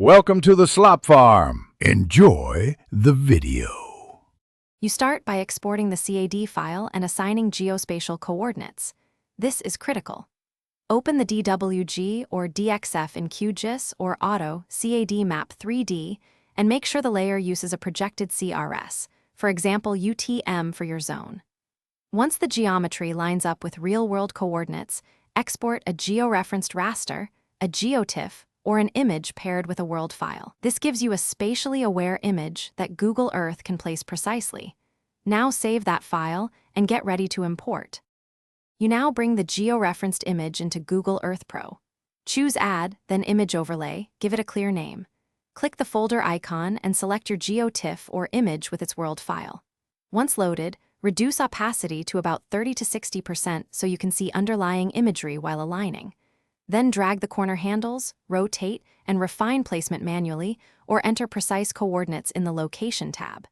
Welcome to the Slop Farm. Enjoy the video. You start by exporting the CAD file and assigning geospatial coordinates. This is critical. Open the DWG or DXF in QGIS or Auto CAD Map 3D and make sure the layer uses a projected CRS, for example UTM for your zone. Once the geometry lines up with real-world coordinates, export a georeferenced raster, a geotiff, or an image paired with a world file. This gives you a spatially aware image that Google Earth can place precisely. Now save that file and get ready to import. You now bring the georeferenced image into Google Earth Pro. Choose Add, then Image Overlay, give it a clear name. Click the folder icon and select your geotiff or image with its world file. Once loaded, reduce opacity to about 30 to 60% so you can see underlying imagery while aligning. Then drag the corner handles, rotate, and refine placement manually, or enter precise coordinates in the Location tab.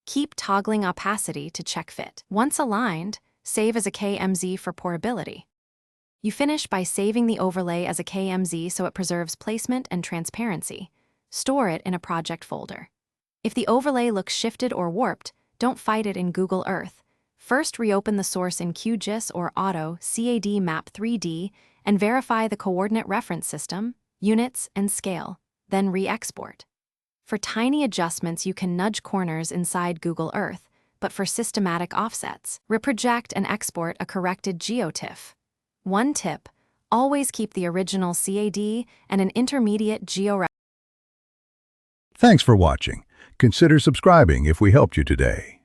Keep toggling opacity to check fit. Once aligned, save as a KMZ for portability. You finish by saving the overlay as a KMZ so it preserves placement and transparency. Store it in a project folder. If the overlay looks shifted or warped, don't fight it in Google Earth. First, reopen the source in QGIS or Auto CAD Map 3D and verify the coordinate reference system, units, and scale, then re-export. For tiny adjustments, you can nudge corners inside Google Earth, but for systematic offsets, reproject and export a corrected geotiff. One tip, always keep the original CAD and an intermediate georeference. Thanks for watching. Consider subscribing if we helped you today.